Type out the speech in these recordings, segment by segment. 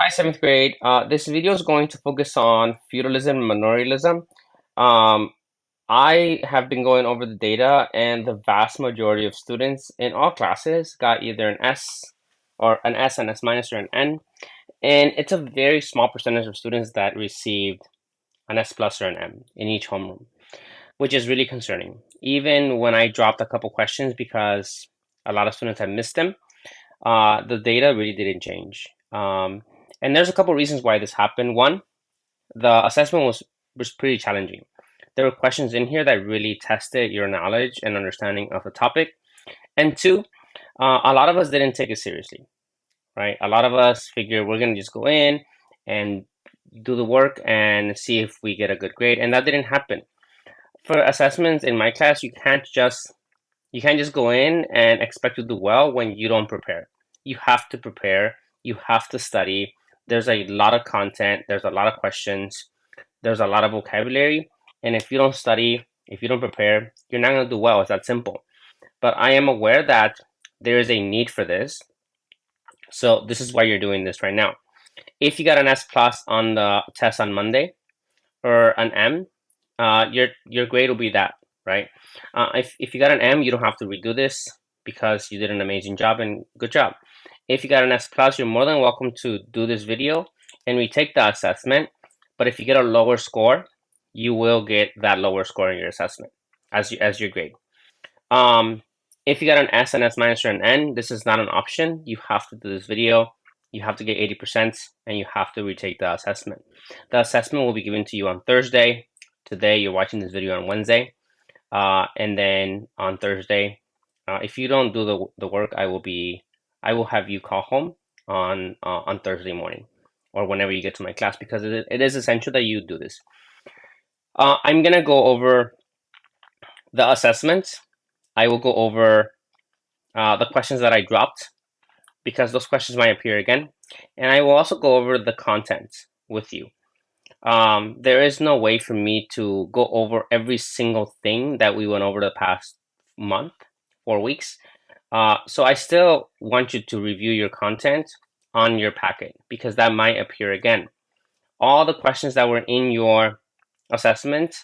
Hi, seventh grade. This video is going to focus on feudalism and manorialism. Um, I have been going over the data, and the vast majority of students in all classes got either an S or an S, an S minus, or an N. And it's a very small percentage of students that received an S plus or an M in each homeroom, which is really concerning. Even when I dropped a couple questions because a lot of students have missed them, the data really didn't change. And there's a couple reasons why this happened. One, the assessment was pretty challenging. There were questions in here that really tested your knowledge and understanding of the topic. And two, a lot of us didn't take it seriously, right? A lot of us figured we're gonna just go in and do the work and see if we get a good grade, and that didn't happen. For assessments in my class, you can't just go in and expect to do well when you don't prepare. You have to prepare, you have to study. There's a lot of content, there's a lot of questions, there's a lot of vocabulary, and if you don't study, if you don't prepare, you're not going to do well. It's that simple. But I am aware that there is a need for this. So this is why you're doing this right now. If you got an S plus on the test on Monday or an M, your grade will be that, right? If you got an M, you don't have to redo this because you did an amazing job and good job. If you got an S plus, you're more than welcome to do this video and retake the assessment. But if you get a lower score, you will get that lower score in your assessment as your grade. If you got an S, an S minus, or an N, this is not an option. You have to do this video. You have to get 80% and you have to retake the assessment. The assessment will be given to you on Thursday. Today, you're watching this video on Wednesday. And then on Thursday, if you don't do the work, I will have you call home on Thursday morning or whenever you get to my class, because it is essential that you do this. I'm gonna go over the assessments. I will go over the questions that I dropped because those questions might appear again, and I will also go over the content with you. There is no way for me to go over every single thing that we went over the past month, 4 weeks. So I still want you to review your content on your packet because that might appear again. All the questions that were in your assessment,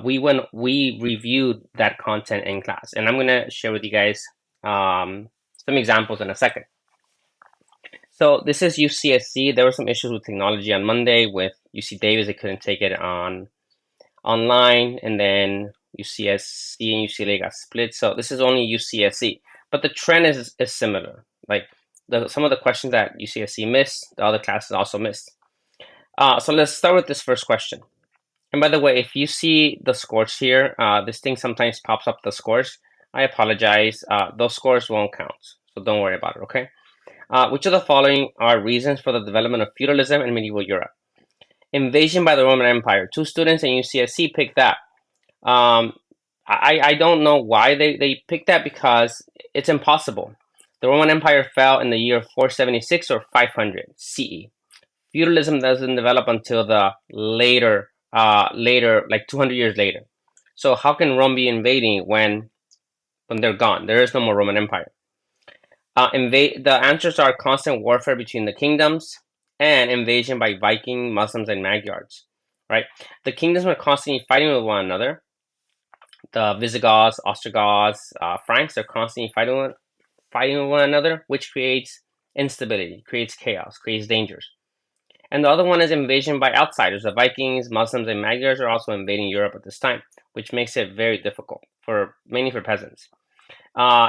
we reviewed that content in class, and I'm gonna share with you guys some examples in a second. So this is UCSC. There were some issues with technology on Monday with UC Davis. They couldn't take it online, and then UCSC and UCLA got split. So this is only UCSC, but the trend is similar. Like some of the questions that UCSC missed, the other classes also missed. So let's start with this first question. And by the way, if you see the scores here, this thing sometimes pops up the scores. I apologize. Those scores won't count, so don't worry about it, okay? Which of the following are reasons for the development of feudalism in medieval Europe? Invasion by the Roman Empire. 2 students in UCSC picked that. I don't know why they picked that because it's impossible. The Roman Empire fell in the year 476 or 500 CE. Feudalism doesn't develop until the later, like 200 years later. So how can Rome be invading when they're gone? There is no more Roman Empire. The answers are constant warfare between the kingdoms and invasion by Viking, Muslims, and Magyars. Right? The kingdoms were constantly fighting with one another. The Visigoths, Ostrogoths, Franks, they're constantly fighting with one another, which creates instability, creates chaos, creates dangers. And the other one is invasion by outsiders. The Vikings, Muslims, and Magyars are also invading Europe at this time, which makes it very difficult mainly for peasants.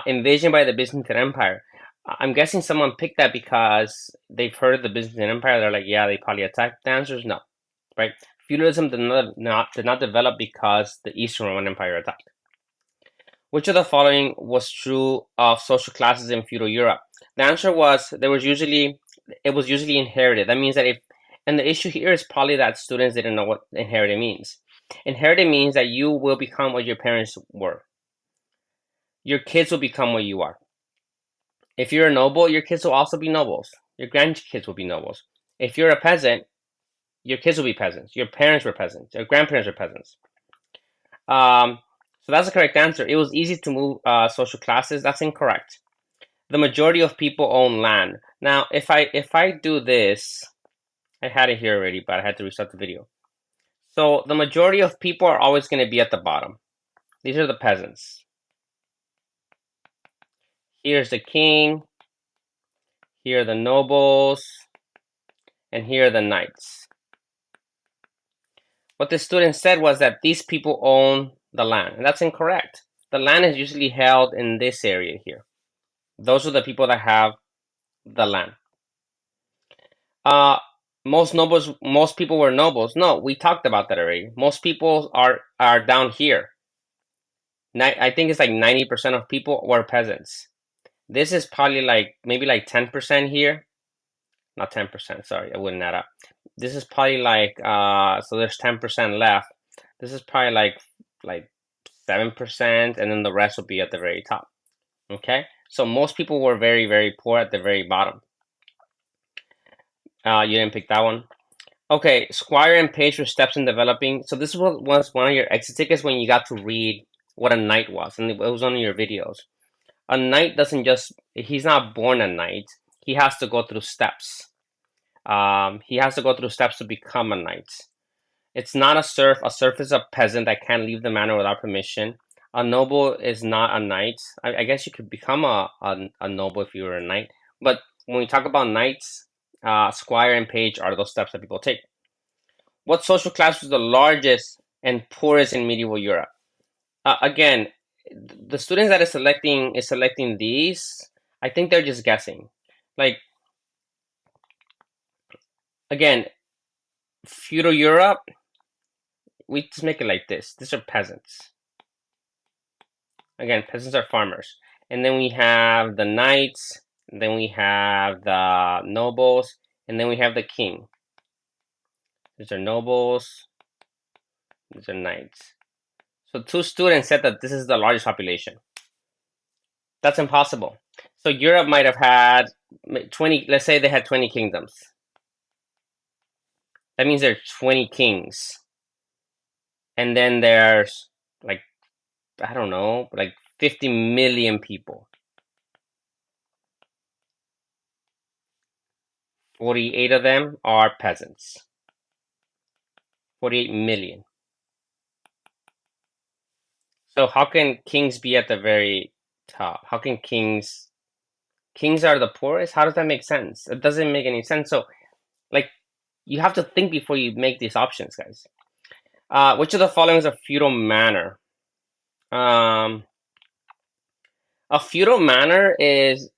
Invasion by the Byzantine Empire. I'm guessing someone picked that because they've heard of the Byzantine Empire. They're like, yeah, they probably attacked. The answer is no, right? Feudalism did not develop because the Eastern Roman Empire attacked. Which of the following was true of social classes in feudal Europe? The answer was it was usually inherited. That means that and the issue here is probably that students didn't know what inherited means. Inherited means that you will become what your parents were. Your kids will become what you are. If you're a noble, your kids will also be nobles. Your grandkids will be nobles. If you're a peasant, your kids will be peasants. Your parents were peasants. Your grandparents were peasants. So that's the correct answer. It was easy to move social classes. That's incorrect. The majority of people own land. Now, if I do this, I had it here already, but I had to restart the video. So the majority of people are always going to be at the bottom. These are the peasants. Here's the king. Here are the nobles. And here are the knights. What the student said was that these people own the land, and that's incorrect. The land is usually held in this area here. Those are the people that have the land. Most people were nobles. No, we talked about that already. Most people are down here. I think it's like 90% of people were peasants. This is probably like maybe like 10% here. Not 10%, sorry, I wouldn't add up. This is probably like so there's 10% left. This is probably like 7%, and then the rest will be at the very top. Okay, so most people were very, very poor at the very bottom. You didn't pick that one. Okay, Squire and Page were steps in developing. So this was one of your exit tickets when you got to read what a knight was, and it was on your videos. A knight doesn't he's not born a knight. He has to go through steps. He has to go through steps to become a knight. It's not a serf. A serf is a peasant that can't leave the manor without permission. A noble is not a knight. I guess you could become a noble if you were a knight. But when we talk about knights, squire and page are those steps that people take. What social class was the largest and poorest in medieval Europe? Again, the students that is selecting these. I think they're just guessing. Like, again, feudal Europe, we just make it like this. These are peasants. Again, peasants are farmers. And then we have the knights, then we have the nobles, and then we have the king. These are nobles, these are knights. So 2 students said that this is the largest population. That's impossible. So Europe might have had 20, let's say they had 20 kingdoms. That means there's 20 kings. And then there's like, I don't know, like 50 million people. 48 of them are peasants. 48 million. So how can kings be at the very top? How can kings are the poorest? How does that make sense? It doesn't make any sense. So like you have to think before you make these options, guys. Which of the following is a feudal manor? A feudal manor is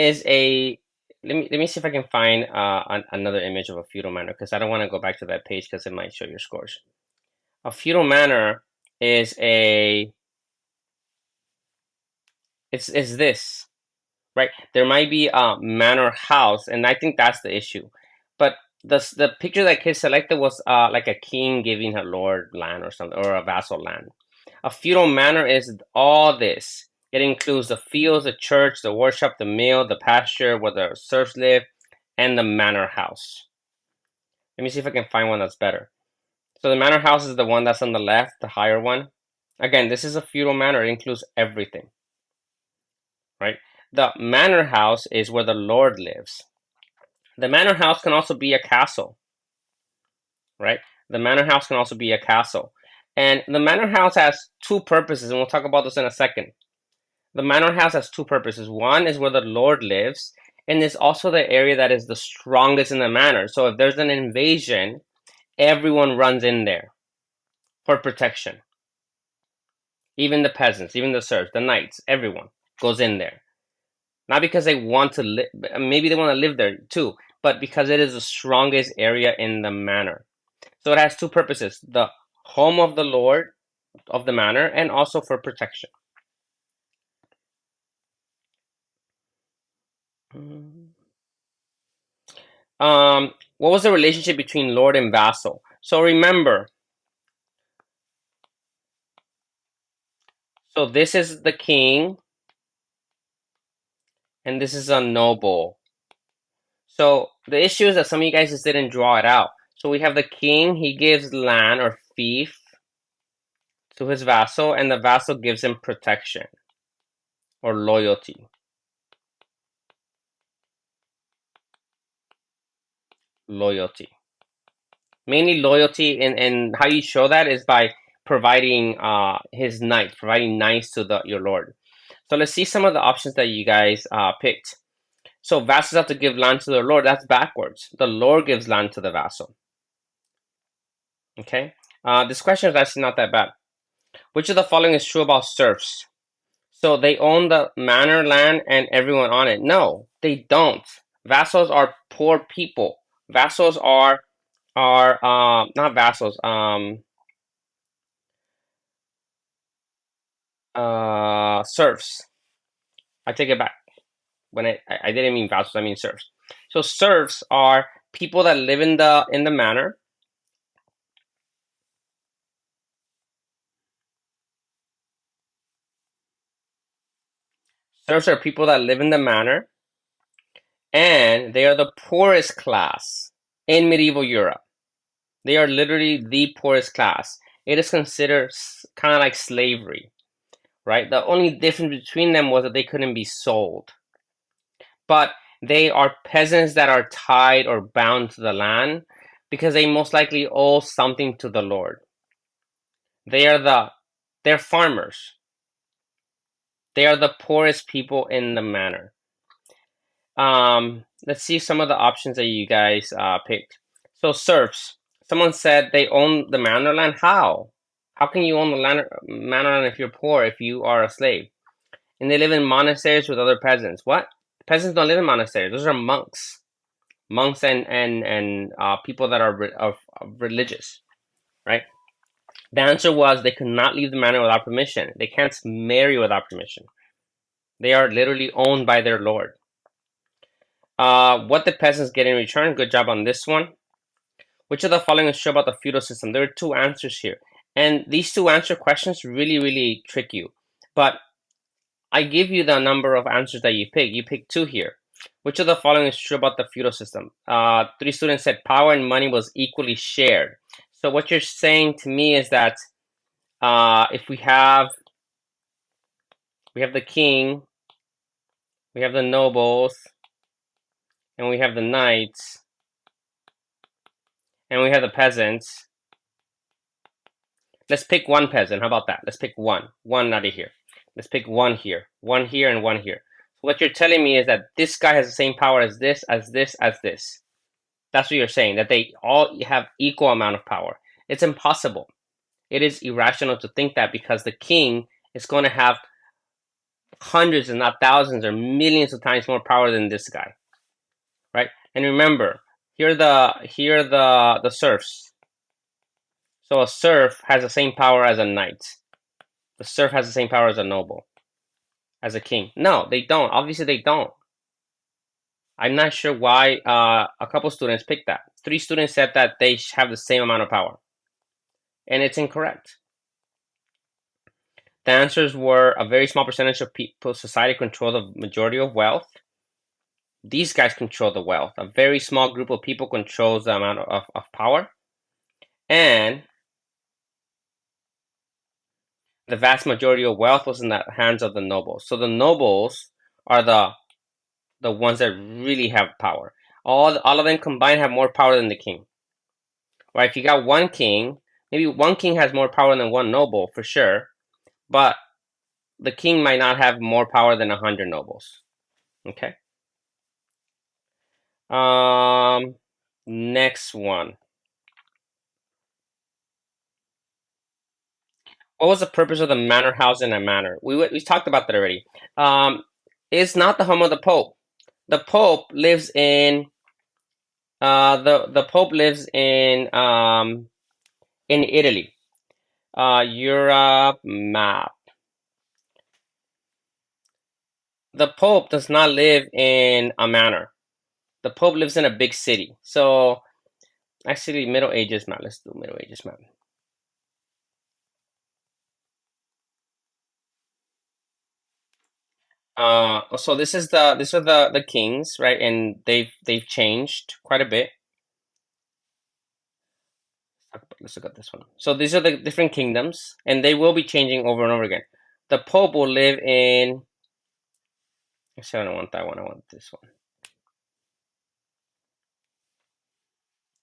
a let me see if I can find another image of a feudal manor, because I don't want to go back to that page because it might show your scores. A feudal manor is is this, right? There might be a manor house, and I think that's the issue. But the picture that kid selected was like a king giving her lord land or something, or a vassal land. A feudal manor is all this. It includes the fields, the church, the workshop, the mill, the pasture where the serfs live, and the manor house. Let me see if I can find one that's better. So the manor house is the one that's on the left, the higher one. Again, this is a feudal manor. It includes everything, right? The manor house is where the lord lives. The manor house can also be a castle, right? The manor house can also be a castle. And the manor house has 2 purposes, and we'll talk about this in a second. The manor house has 2 purposes. One is where the lord lives, and it's also the area that is the strongest in the manor. So if there's an invasion, everyone runs in there for protection. Even the peasants, even the serfs, the knights, everyone goes in there. Not because they want to live, maybe they want to live there too, but because it is the strongest area in the manor. So it has 2 purposes: the home of the lord of the manor, and also for protection. What was the relationship between lord and vassal? So remember, so this is the king, and this is a noble. So the issue is that some of you guys just didn't draw it out. So we have the king, he gives land or fief to his vassal, and the vassal gives him protection or loyalty. Loyalty. Mainly loyalty, and how you show that is by providing his knights, providing knights to your lord. So let's see some of the options that you guys picked. So vassals have to give land to their lord. That's backwards. The lord gives land to the vassal. Okay. This question is actually not that bad. Which of the following is true about serfs? So they own the manor land and everyone on it. No, they don't. Vassals are poor people. Vassals are not vassals. Serfs. I take it back. When I didn't mean vassals, I mean serfs. So serfs are people that live in the manor. Serfs are people that live in the manor, and they are the poorest class in medieval Europe. They are literally the poorest class. It is considered kind of like slavery, right? The only difference between them was that they couldn't be sold. But they are peasants that are tied or bound to the land because they most likely owe something to the Lord. They're farmers. They are the poorest people in the manor. Let's see some of the options that you guys picked. So serfs. Someone said they own the manor land. How? How can you own the manor land if you're poor, if you are a slave? And they live in monasteries with other peasants. What? Peasants don't live in monasteries. Those are monks. Monks and people that are religious, right? The answer was they could not leave the manor without permission. They can't marry without permission. They are literally owned by their lord. What the peasants get in return? Good job on this one. Which of the following is true about the feudal system? There are two answers here. And these two answer questions really, really trick you. But I give you the number of answers that you pick. You pick two here. Which of the following is true about the feudal system? Three students said power and money was equally shared. So what you're saying to me is that if we have the king, we have the nobles, and we have the knights, and we have the peasants. Let's pick one peasant. How about that? Let's pick one. One out of here. Let's pick one here, and one here. What you're telling me is that this guy has the same power as this, as this, as this. That's what you're saying, that they all have equal amount of power. It's impossible. It is irrational to think that because the king is going to have hundreds and not thousands or millions of times more power than this guy, right? And remember, here are the serfs. So a serf has the same power as a knight. The serf has the same power as a noble, as a king. No, they don't. Obviously, they don't. I'm not sure why a couple students picked that. Three students said that they have the same amount of power, and it's incorrect. The answers were a very small percentage of people, society control the majority of wealth. These guys control the wealth. A very small group of people controls the amount of power. And the vast majority of wealth was in the hands of the nobles. So the nobles are the ones that really have power. All of them combined have more power than the king. Right? If you got one king, maybe one king has more power than one noble for sure, but the king might not have more power than 100 nobles. Okay. Next one. What was the purpose of the manor house in a manor? We talked about that already. It's not the home of the Pope. The Pope lives in the Pope lives in Italy. Europe map. The Pope does not live in a manor. The Pope lives in a big city. So actually, Middle Ages map. Let's do Middle Ages map. So these are the kings, right? And they've changed quite a bit. Let's look at this one. So these are the different kingdoms, and they will be changing over and over again. The Pope will live in. Actually, I don't want that one. I want this one.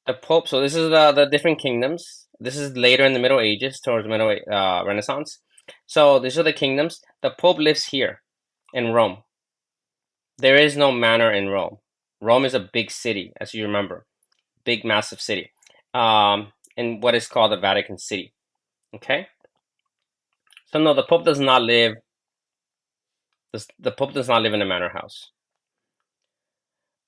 The Pope. So this is the different kingdoms. This is later in the Middle Ages, towards Middle Renaissance. So these are the kingdoms. The Pope lives here in Rome. There is no manor in Rome. Rome is a big city, as you remember, big, massive city, in what is called the Vatican City. Okay. So no, the Pope does not live. The Pope does not live in a manor house.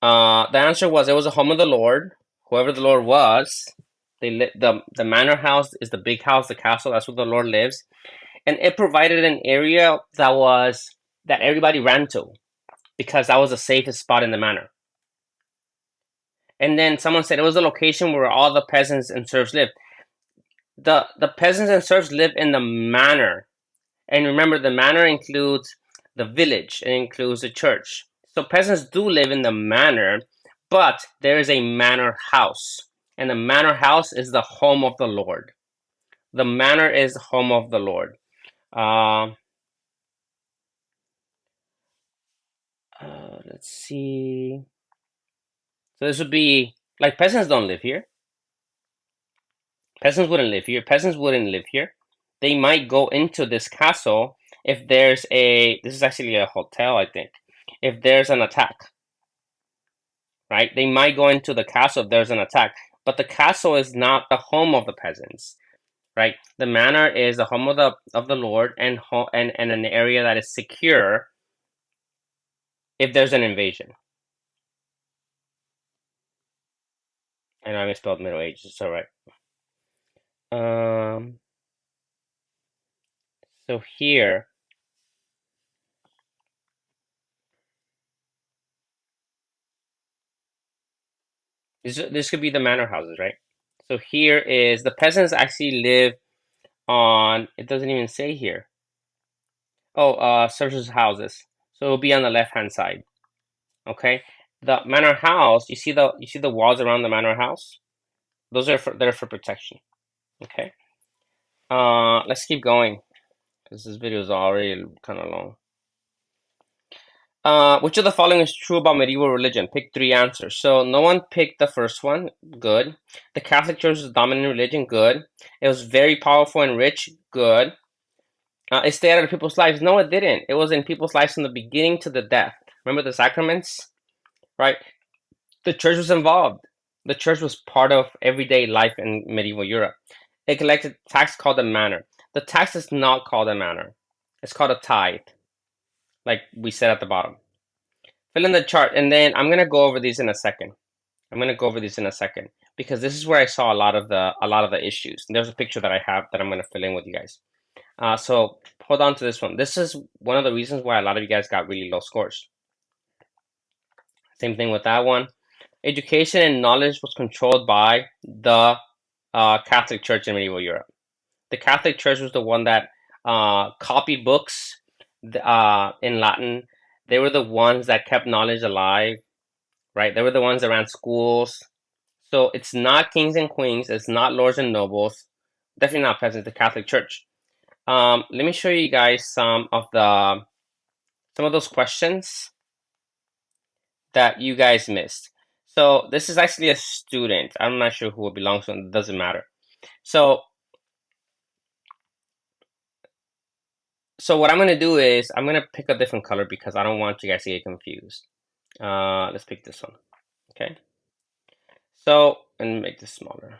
The answer was it was a home of the Lord. Whoever the Lord was, the manor house is the big house, the castle. That's where the Lord lives, and it provided an area that everybody ran to because that was the safest spot in the manor. And then someone said it was a location where all the peasants and serfs lived. The peasants and serfs live in the manor. And remember, the manor includes the village, it includes the church. So peasants do live in the manor, but there is a manor house. And the manor house is the home of the Lord. The manor is the home of the Lord. Uh, let's see. So this would be like peasants don't live here. Peasants wouldn't live here. Peasants wouldn't live here. They might go into this castle if there's this is actually a hotel, I think. If there's an attack, right? They might go into the castle if there's an attack, but the castle is not the home of the peasants, right? The manor is the home of the Lord and an area that is secure if there's an invasion. I know I misspelled Middle Ages, it's all right. Um, so here, this could be the manor houses, right? So here is the peasants actually live on. It doesn't even say here. Oh, serfs' houses. So it'll be on the left-hand side. Okay, the manor house. You see the walls around the manor house. Those are they're for protection. Okay. Let's keep going because this video is already kind of long. Which of the following is true about medieval religion? Pick three answers. So no one picked the first one. Good. The Catholic Church was the dominant religion. Good. It was very powerful and rich. Good. It stayed out of people's lives. No, it didn't. It was in people's lives from the beginning to the death. Remember the sacraments, right? The church was involved. The church was part of everyday life in medieval Europe. It collected tax called a manor. The tax is not called a manor. It's called a tithe, like we said at the bottom. Fill in the chart, and then I'm gonna go over these in a second. Because this is where I saw a lot of the issues. There's a picture that I have that I'm gonna fill in with you guys. So hold on to this one. This is one of the reasons why a lot of you guys got really low scores. Same thing with that one. Education and knowledge was controlled by the Catholic Church in medieval Europe. The Catholic Church was the one that copied books in Latin. They were the ones that kept knowledge alive, right? They were the ones that ran schools. So it's not kings and queens. It's not lords and nobles. Definitely not peasants. The Catholic Church. Let me show you guys some of those questions that you guys missed. So this is actually a student. I'm not sure who it belongs to. It doesn't matter. So what I'm gonna do is I'm gonna pick a different color because I don't want you guys to get confused. Let's pick this one. Okay. So and make this smaller.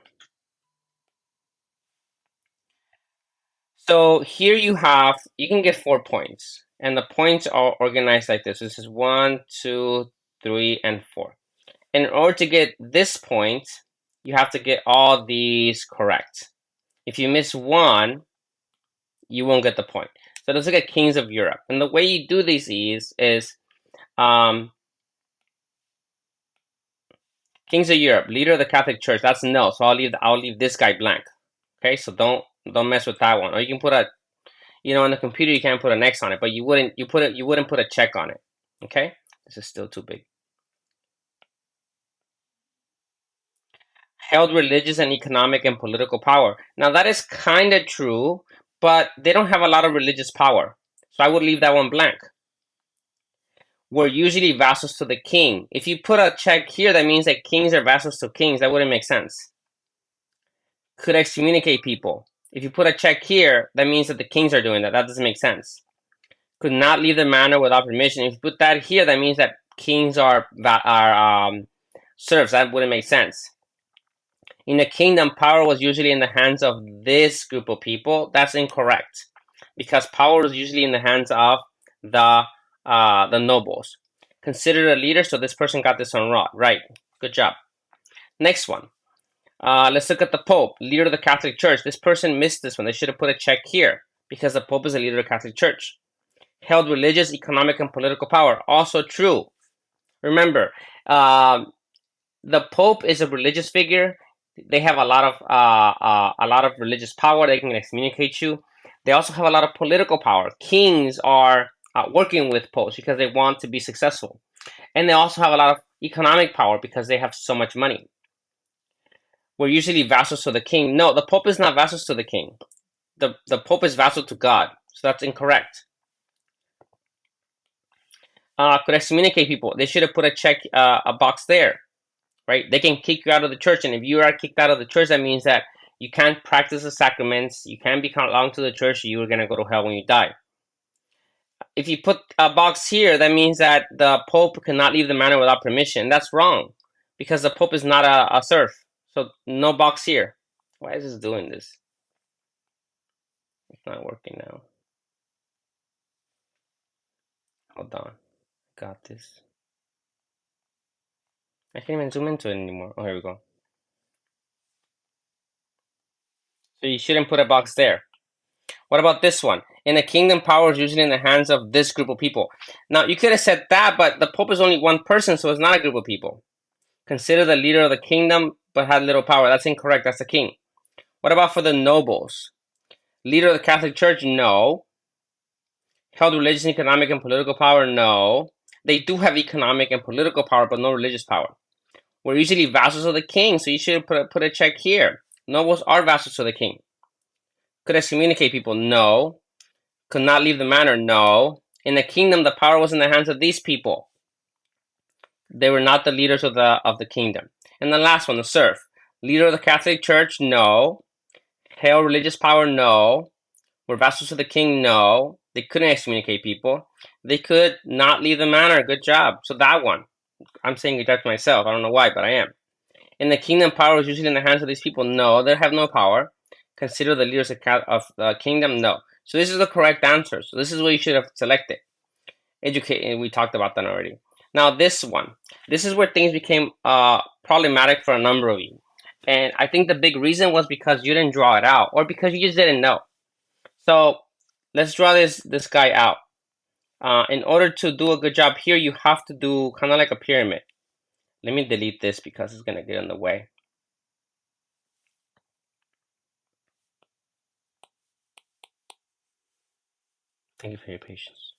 So here you can get 4 points, and the points are organized like this. This is 1, 2, 3, and 4. In order to get this point, you have to get all these correct. If you miss one, you won't get the point. So let's look at kings of Europe. And the way you do these is kings of Europe, leader of the Catholic Church. That's no. So I'll leave this guy blank. Okay, so don't mess with that one. Or you can put on the computer you can't put an X on it, but you wouldn't put a check on it. Okay, this is still too big. Held religious and economic and political power. Now that is kind of true, but they don't have a lot of religious power. So I would leave that one blank. were usually vassals to the king. If you put a check here, that means that kings are vassals to kings. That wouldn't make sense. Could excommunicate people. If you put a check here, that means that the kings are doing that. That doesn't make sense. Could not leave the manor without permission. If you put that here, that means that kings are serfs. That wouldn't make sense. In a kingdom, power was usually in the hands of this group of people. That's incorrect, because power was usually in the hands of the nobles. Considered a leader, so this person got this one wrong. Right. Good job. Next one. Let's look at the Pope, leader of the Catholic Church. This person missed this one. They should have put a check here, because the Pope is a leader of the Catholic Church. Held religious, economic, and political power. Also true. Remember, the Pope is a religious figure. They have a lot of religious power. They can excommunicate you. They also have a lot of political power. Kings are working with popes because they want to be successful, and they also have a lot of economic power because they have so much money. We're usually vassals to the king. No, the Pope is not vassals to the king. The Pope is vassal to God, so that's incorrect. Could excommunicate people. They should have put a check, a box there. Right? They can kick you out of the church, and if you are kicked out of the church, that means that you can't practice the sacraments, you can't belong to the church, you are going to go to hell when you die. If you put a box here, that means that the Pope cannot leave the manor without permission. That's wrong, because the Pope is not a serf. So no box here. Why is this doing this? It's not working now. Hold on. Got this. I can't even zoom into it anymore. Oh, here we go. So you shouldn't put a box there. What about this one? In a kingdom, power is usually in the hands of this group of people. Now, you could have said that, but the Pope is only one person, so it's not a group of people. Consider the leader of the kingdom, but had little power. That's incorrect. That's the king. What about for the nobles? Leader of the Catholic Church? No. Held religious, economic, and political power? No. They do have economic and political power, but no religious power. We're usually vassals of the king, so you should put a check here. Nobles are vassals of the king. Could excommunicate people? No. Could not leave the manor? No. In the kingdom, the power was in the hands of these people. They were not the leaders of the kingdom. And the last one, the serf. Leader of the Catholic Church? No. Held religious power? No. Were vassals of the king? No. They couldn't excommunicate people. They could not leave the manor. Good job. So that one. I'm saying good job to myself. I don't know why, but I am. In the kingdom, power was usually in the hands of these people. No, they have no power. Consider the leaders of the kingdom. No. So this is the correct answer. So this is what you should have selected. Educate. We talked about that already. Now this one. This is where things became problematic for a number of you. And I think the big reason was because you didn't draw it out, or because you just didn't know. So let's draw this guy out. In order to do a good job here, you have to do kind of like a pyramid. Let me delete this because it's going to get in the way. Thank you for your patience.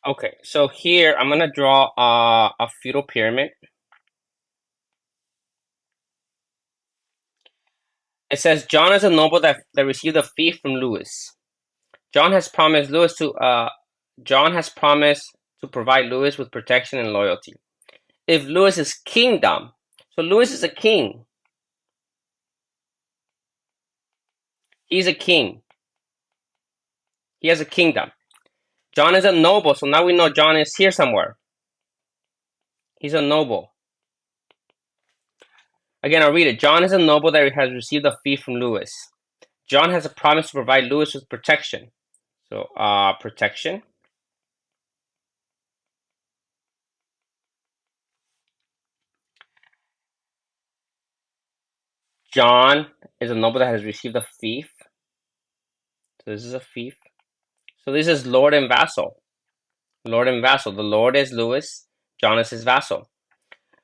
Okay, so here I'm going to draw a feudal pyramid. It says John is a noble that received a fee from Louis. John has promised to provide Louis with protection and loyalty. If Louis is kingdom, so Louis is a king. He's a king. He has a kingdom. John is a noble, so now we know John is here somewhere. He's a noble. Again, I'll read it. John is a noble that has received a fee from Louis. John has a promise to provide Louis with protection. So, protection. John is a noble that has received a fief. So this is a fief. So this is lord and vassal. Lord and vassal. The lord is Louis. John is his vassal.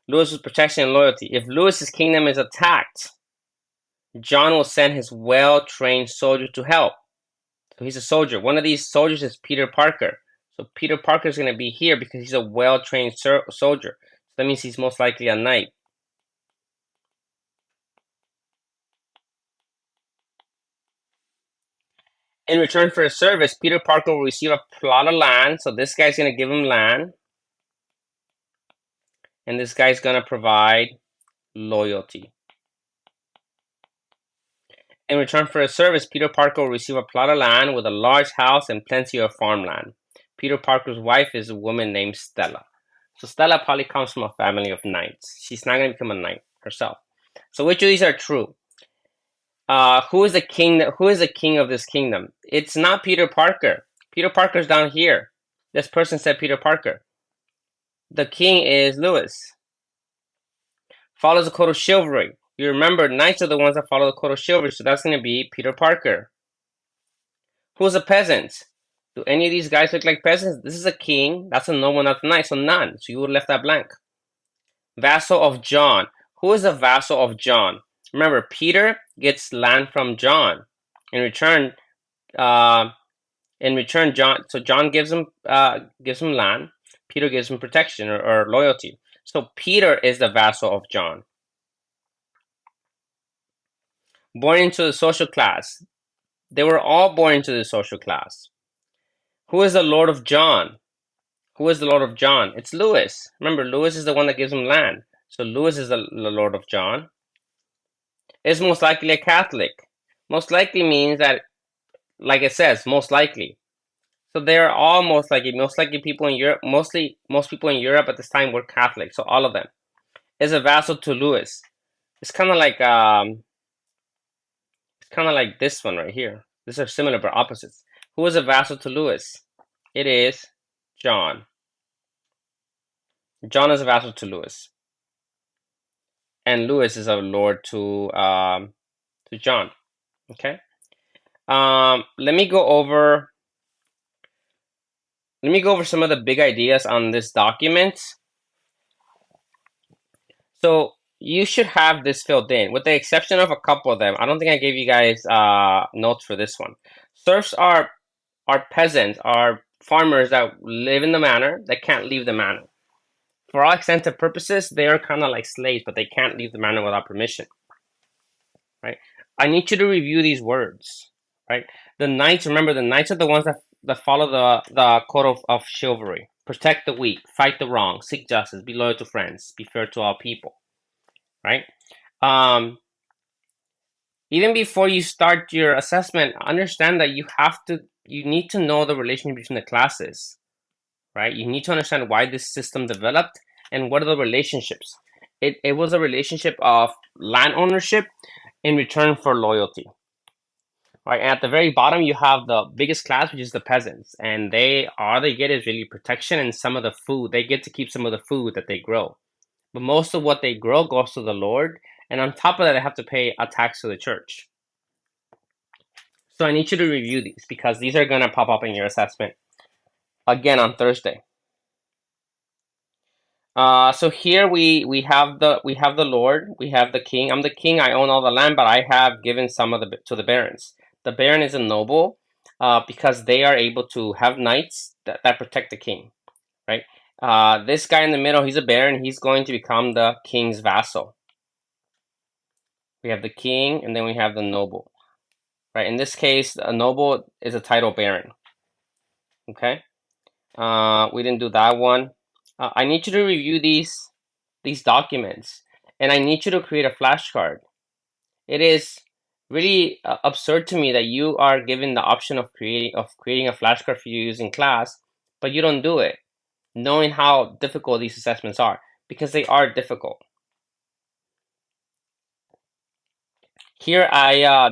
Louis with protection and loyalty. If Louis's kingdom is attacked, John will send his well-trained soldier to help. So he's a soldier. One of these soldiers is Peter Parker. So Peter Parker is going to be here because he's a well-trained soldier. So that means he's most likely a knight. In return for his service, Peter Parker will receive a plot of land. So this guy's going to give him land. And this guy's going to provide loyalty. In return for his service, Peter Parker will receive a plot of land with a large house and plenty of farmland. Peter Parker's wife is a woman named Stella. So Stella probably comes from a family of knights. She's not going to become a knight herself. So which of these are true? Who is the king? Who is the king of this kingdom? It's not Peter Parker. Peter Parker's down here. This person said Peter Parker. The king is Lewis. Follows the code of chivalry. You remember, knights are the ones that follow the code of chivalry, so that's going to be Peter Parker. Who's a peasant? Do any of these guys look like peasants? This is a king. That's a noble, not a knight, so none. So you would have left that blank. Vassal of John. Who is a vassal of John? Remember, Peter gets land from John. In return, John. So John gives him land. Peter gives him protection or loyalty. So Peter is the vassal of John. Born into the social class. They were all born into the social class. Who is the Lord of John? Who is the Lord of John? It's Lewis. Remember, Lewis is the one that gives him land. So Lewis is the Lord of John. Is most likely a Catholic. Most likely means that, like it says, most likely. So they are all most likely. Most likely people in Europe, most people in Europe at this time were Catholic. So all of them. Is a vassal to Lewis. It's kind of like this one right here. These are similar but opposites. Who is a vassal to Lewis? It is John. John is a vassal to Lewis. And Lewis is a lord to John. Okay. Let me go over some of the big ideas on this document. So you should have this filled in, with the exception of a couple of them. I don't think I gave you guys notes for this one. Serfs are peasants, are farmers that live in the manor, that can't leave the manor. For all extents and purposes, they are kind of like slaves, but they can't leave the manor without permission. Right? I need you to review these words. Right? The knights, remember, the knights are the ones that follow the code of chivalry. Protect the weak, fight the wrong, seek justice, be loyal to friends, be fair to all people. Right? Even before you start your assessment, understand that you need to know the relationship between the classes. Right? You need to understand why this system developed and what are the relationships. It was a relationship of land ownership in return for loyalty. Right? And at the very bottom, you have the biggest class, which is the peasants, and all they get is really protection and some of the food. They get to keep some of the food that they grow, but most of what they grow goes to the Lord, and on top of that, they have to pay a tax to the church. So I need you to review these because these are going to pop up in your assessment again on Thursday. So here we have the Lord, we have the king. I'm the king. I own all the land, but I have given some of to the barons. The baron is a noble because they are able to have knights that protect the king, right? This guy in the middle, he's a baron. He's going to become the king's vassal. We have the king, and then we have the noble, right? In this case, a noble is a title baron. Okay. We didn't do that one. I need you to review these documents, and I need you to create a flashcard. It is really absurd to me that you are given the option of creating a flashcard for you using class, but you don't do it, knowing how difficult these assessments are, because they are difficult. Here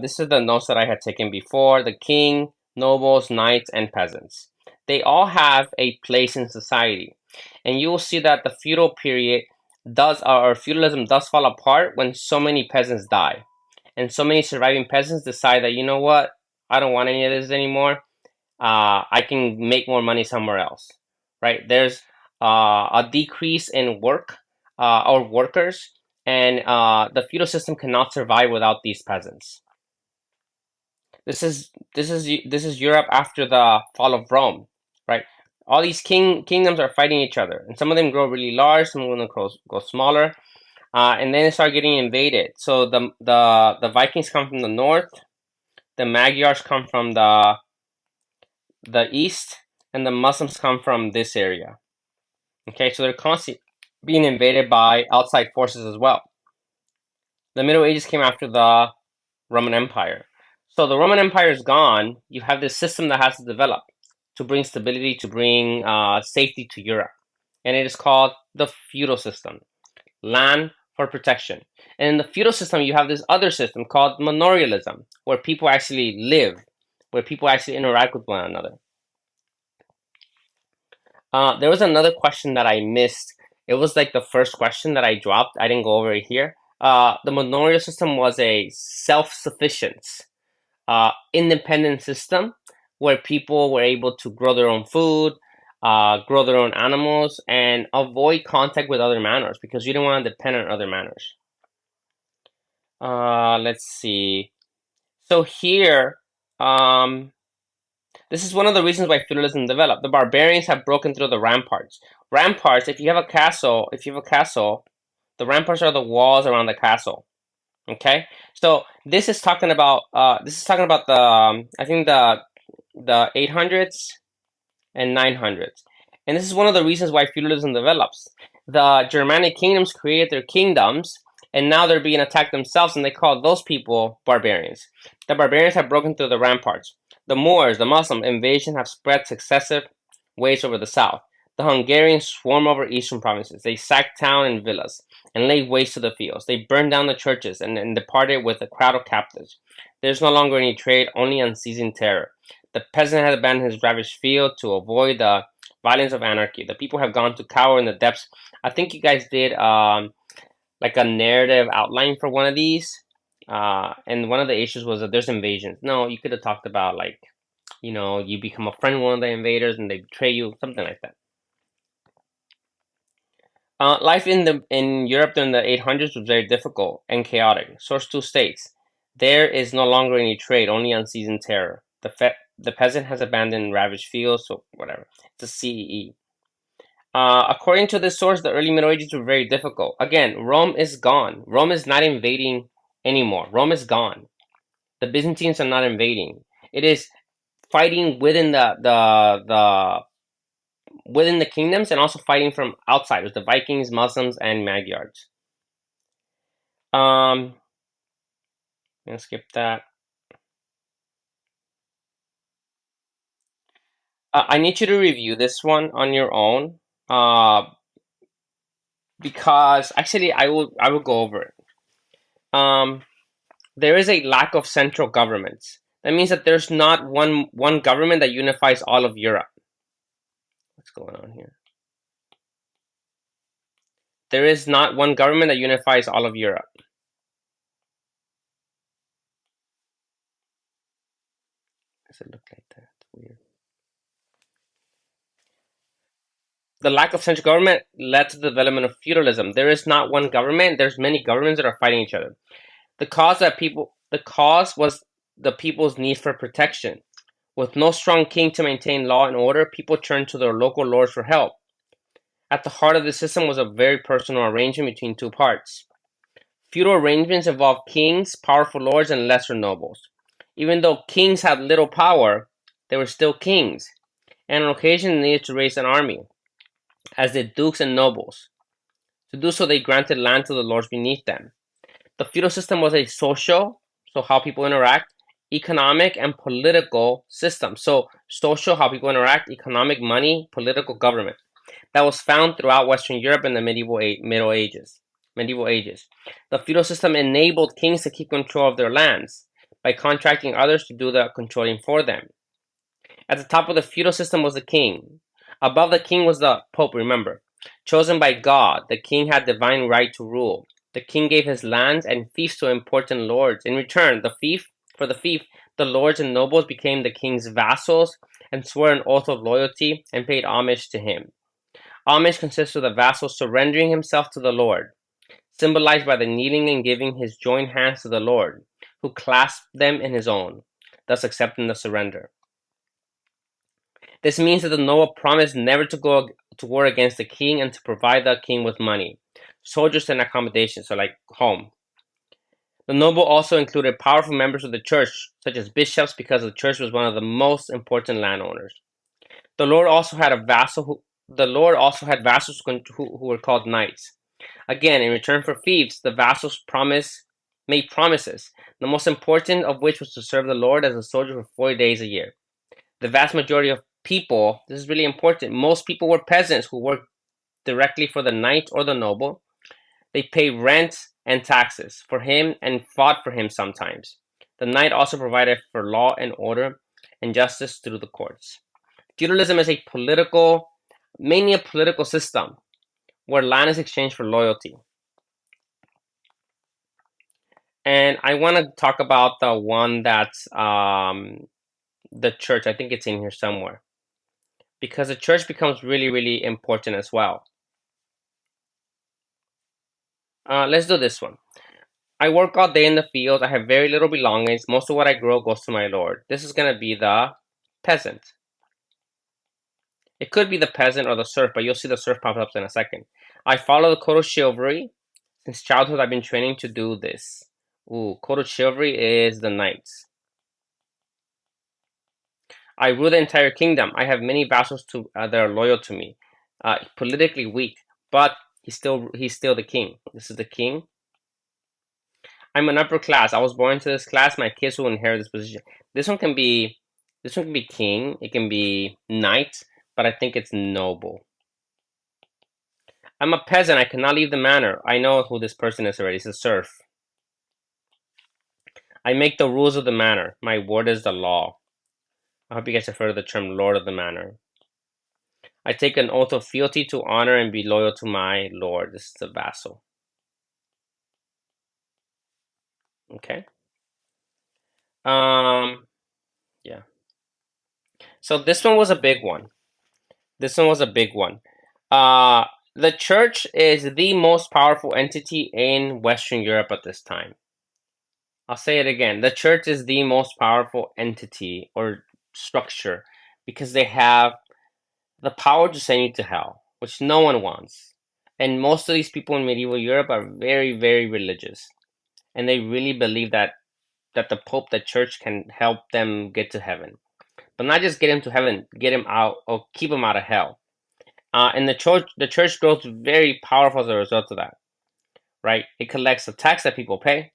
this is the notes that I had taken before: the king, nobles, knights, and peasants. They all have a place in society, and you will see that the feudal period or feudalism does fall apart when so many peasants die. And so many surviving peasants decide that, you know what, I don't want any of this anymore. I can make more money somewhere else, right? There's a decrease in work or workers, and the feudal system cannot survive without these peasants. This is Europe after the fall of Rome, right? All these kingdoms are fighting each other, and some of them grow really large, some of them grow smaller. And then they start getting invaded. So the Vikings come from the north, the Magyars come from the the East, and the Muslims come from this area. Okay, so they're constantly being invaded by outside forces as well. The Middle Ages came after the Roman Empire. So the Roman Empire is gone. You have this system that has to develop to bring stability, to bring safety to Europe. And it is called the feudal system, land for protection. And in the feudal system, you have this other system called manorialism, where people actually live, where people actually interact with one another. There was another question that I missed. It was like the first question that I dropped. I didn't go over it here. The manorial system was a self-sufficient, independent system where people were able to grow their own food, grow their own animals, and avoid contact with other manors because you didn't want to depend on other manors. Let's see. So here, this is one of the reasons why feudalism developed. The barbarians have broken through the ramparts. Ramparts, if you have a castle, the ramparts are the walls around the castle. Okay, so this is talking about the I think the 800s and 900s. And this is one of the reasons why feudalism develops. The Germanic kingdoms created their kingdoms, and now they're being attacked themselves, and they call those people barbarians. The barbarians have broken through the ramparts. The Moors, the Muslim invasion have spread successive waves over the south. The Hungarians swarm over eastern provinces. They sacked town and villas and laid waste to the fields. They burned down the churches and departed with a crowd of captives. There's no longer any trade, only unceasing terror. The peasant has abandoned his ravished field to avoid the violence of anarchy. The people have gone to cower in the depths. I think you guys did like a narrative outline for one of these. And one of the issues was that there's invasions. No, you could have talked about like, you become a friend of one of the invaders and they betray you, something like that. Life in Europe during the 800s was very difficult and chaotic. Source 2 states, there is no longer any trade, only unceasing terror. The peasant has abandoned ravaged fields, so whatever. It's a CEE. According to this source, the early Middle Ages were very difficult. Again, Rome is gone. Rome is not invading anymore. Rome is gone. The Byzantines are not invading. It is fighting within within the kingdoms and also fighting from outsiders, the Vikings, Muslims, and Magyars. I'm gonna skip that. I need you to review this one on your own, because actually I will go over it. There is a lack of central governments. That means that there's not one government that unifies all of Europe. What's going on here? There is not one government that unifies all of Europe. Does it look like that? Weird. The lack of central government led to the development of feudalism. There is not one government. There's many governments that are fighting each other. The cause was the people's need for protection. With no strong king to maintain law and order, people turned to their local lords for help. At the heart of the system was a very personal arrangement between two parts. Feudal arrangements involved kings, powerful lords, and lesser nobles. Even though kings had little power, they were still kings, and on occasion they needed to raise an army, as did dukes and nobles. To do so, they granted land to the lords beneath them. The feudal system was a social, so how people interact, economic, and political system. So social, how people interact, economic, money, political, government. That was found throughout Western Europe in the Middle Ages. The feudal system enabled kings to keep control of their lands by contracting others to do the controlling for them. At the top of the feudal system was the king. Above the king was the pope, remember. Chosen by God, the king had divine right to rule. The king gave his lands and fiefs to important lords. In return, for the fief, the lords and nobles became the king's vassals and swore an oath of loyalty and paid homage to him. Homage consists of the vassal surrendering himself to the lord, symbolized by the kneeling and giving his joined hands to the lord, who clasped them in his own, thus accepting the surrender. This means that the noble promised never to go to war against the king and to provide the king with money, soldiers, and accommodation, so like home. The noble also included powerful members of the church, such as bishops, because the church was one of the most important landowners. The Lord also had a vassal the Lord also had vassals who were called knights. Again, in return for fiefs, the vassals made promises, the most important of which was to serve the Lord as a soldier for 40 days a year. The vast majority of people, this is really important, most people were peasants who worked directly for the knight or the noble. They paid rent and taxes for him and fought for him sometimes. The knight also provided for law and order and justice through the courts. Feudalism is mainly a political system where land is exchanged for loyalty. And I want to talk about the one that's the church. I think it's in here somewhere because the church becomes really, really important as well. Let's do this one. I work all day in the fields. I have very little belongings. Most of what I grow goes to my Lord. This is going to be the peasant. It could be the peasant or the serf, but you'll see the serf pop up in a second. I follow the code of chivalry. Since childhood, I've been training to do this. Ooh, code of chivalry is the knights. I rule the entire kingdom. I have many vassals that are loyal to me. Politically weak, but he's still the king. This is the king. I'm an upper class. I was born into this class. My kids will inherit this position. This one can be king. It can be knight, but I think it's noble. I'm a peasant. I cannot leave the manor. I know who this person is already. It's a serf. I make the rules of the manor. My word is the law. I hope you guys have heard of the term Lord of the Manor. I take an oath of fealty to honor and be loyal to my lord. This is the vassal. Okay. Yeah. So this one was a big one. This one was a big one. Uh, the church is the most powerful entity in Western Europe at this time. I'll say it again. The church is the most powerful entity or structure because they have the power to send you to hell, which no one wants. And most of these people in medieval Europe are very, very religious. And they really believe that the Pope, the church, can help them get to heaven. But not just get him to heaven, get him out or keep him out of hell. And the church grows very powerful as a result of that, right? It collects the tax that people pay.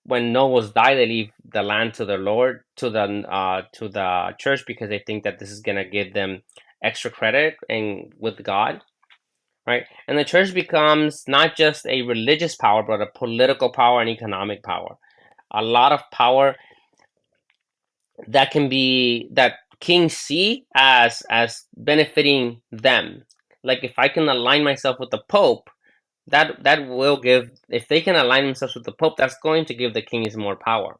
When nobles die, they leave the land to their lord, to the church, because they think that this is gonna give them extra credit and with God, right? And the church becomes not just a religious power, but a political power and economic power. A lot of power that kings see as benefiting them. Like if I can align myself with the Pope, that will give, if they can align themselves with the Pope, that's going to give the kings more power,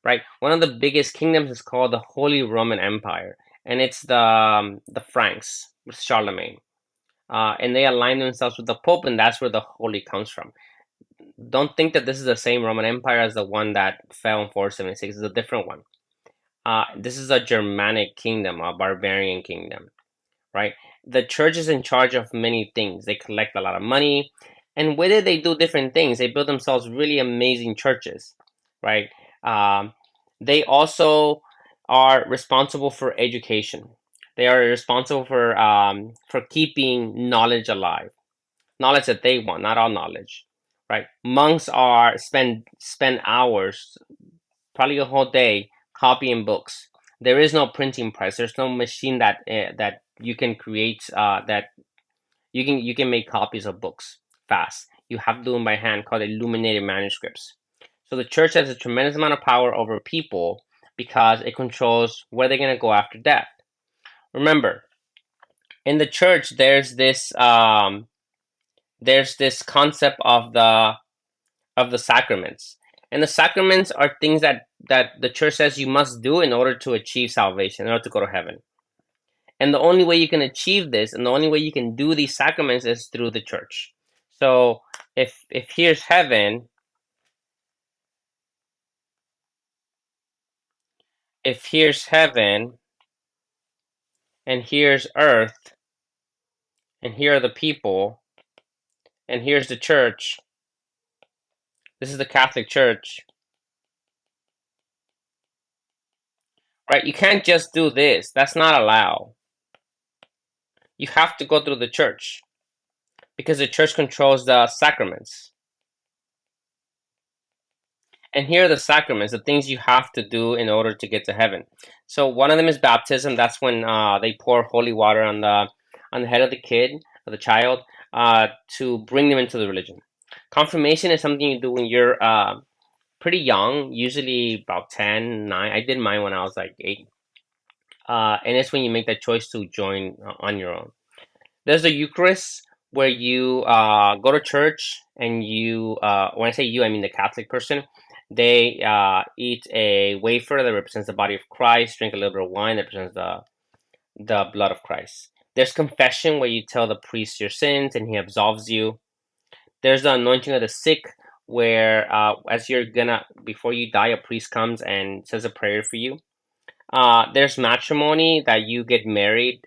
right? One of the biggest kingdoms is called the Holy Roman Empire, and it's the Franks with Charlemagne, and they align themselves with the Pope, and that's where the holy comes from. Don't think that this is the same Roman Empire as the one that fell in 476. It's a different one. This is a Germanic kingdom, a barbarian kingdom, right? The church is in charge of many things. They collect a lot of money, and with it, they do different things. They build themselves really amazing churches, right? Um, they also are responsible for education. They are responsible for keeping knowledge alive, knowledge that they want, not all knowledge, right? Monks are spend hours, probably a whole day, copying books. There is no printing press. There's no machine that you can create that you can make copies of books fast. You have to do them by hand, called illuminated manuscripts. So the church has a tremendous amount of power over people because it controls where they're gonna go after death. Remember, in the church, there's this concept of the sacraments. And the sacraments are things that the church says you must do in order to achieve salvation, in order to go to heaven. And the only way you can achieve this, and the only way you can do these sacraments is through the church. So if here's heaven, if here's heaven, and here's earth, and here are the people, and here's the church, This is the Catholic Church, right? You can't just do this. That's not allowed. You have to go through the church because the church controls the sacraments. And here are the sacraments, the things you have to do in order to get to heaven. So one of them is baptism. That's when they pour holy water on the head of the kid, of the child, to bring them into the religion. Confirmation is something you do when you're pretty young, usually about 10, 9. I did mine when I was like 8. And it's when you make that choice to join on your own. There's the Eucharist, where you go to church and you, when I say you, I mean the Catholic person. They eat a wafer that represents the body of Christ, drink a little bit of wine that represents the blood of Christ. There's confession, where you tell the priest your sins and he absolves you. There's the anointing of the sick, where as you're gonna, before you die, a priest comes and says a prayer for you. There's matrimony, that you get married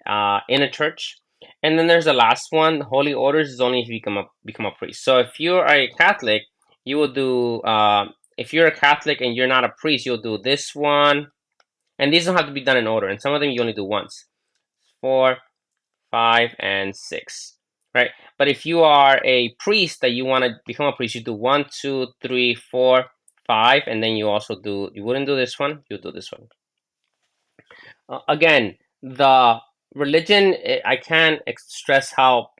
in a church. And then there's the last one, holy orders, is only if you become a priest. So if you are a Catholic, you will do, if you're a Catholic and you're not a priest, you'll do this one. And these don't have to be done in order. And some of them you only do once. 4, 5, and 6. Right? But if you are a priest that you want to become a priest, you do 1, 2, 3, 4, 5, and then you also do, you wouldn't do this one, you do this one. Again, the religion, I can't stress how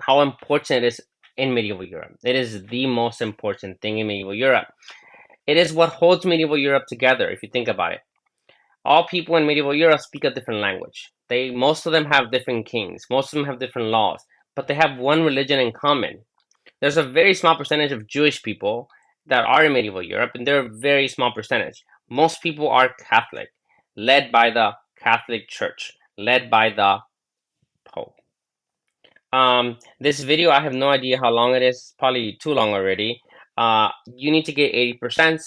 important it is in medieval Europe. It is the most important thing in medieval Europe. It is what holds medieval Europe together, if you think about it. All people in medieval Europe speak a different language. Most of them have different kings. Most of them have different laws, but they have one religion in common. There's a very small percentage of Jewish people that are in medieval Europe, and they're a very small percentage. Most people are Catholic, led by the Catholic Church, led by the Pope. This video, I have no idea how long it is, probably too long already. You need to get 80%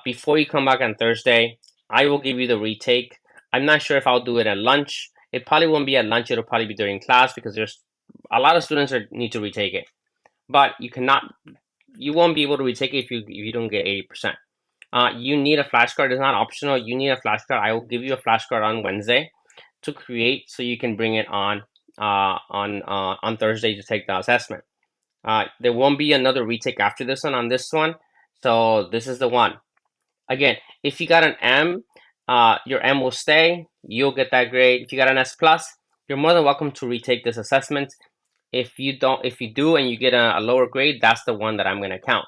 before you come back on Thursday. I will give you the retake. I'm not sure if I'll do it at lunch. It probably won't be at lunch, it'll probably be during class, because there's a lot of students need to retake it. But you won't be able to retake it if you don't get 80%. You need a flashcard. It's not optional. You need a flashcard. I will give you a flashcard on Wednesday to create, so you can bring it on Thursday to take the assessment. There won't be another retake after this one on this one, so this is the one. Again, if you got an M, your M will stay. You'll get that grade. If you got an S plus, you're more than welcome to retake this assessment. If you do and you get a lower grade, that's the one that I'm going to count.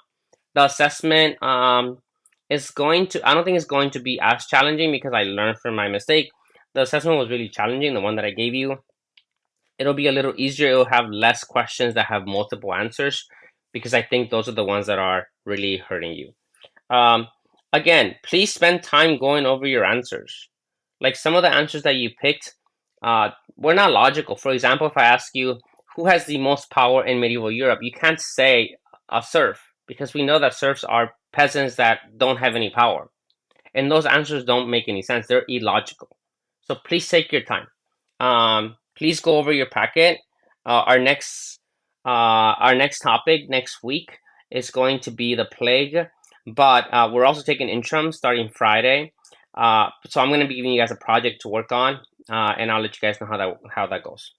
The assessment is going to, I don't think it's going to be as challenging, because I learned from my mistake. The assessment was really challenging, the one that I gave you. It'll be a little easier. It'll have less questions that have multiple answers, because I think those are the ones that are really hurting you. Again, please spend time going over your answers. Like, some of the answers that you picked were not logical. For example, if I ask you, who has the most power in medieval Europe, you can't say a serf, because we know that serfs are peasants that don't have any power. And those answers don't make any sense. They're illogical. So please take your time. Please go over your packet. Our next topic next week is going to be the plague, but we're also taking interim starting Friday. So I'm going to be giving you guys a project to work on, and I'll let you guys know how that goes.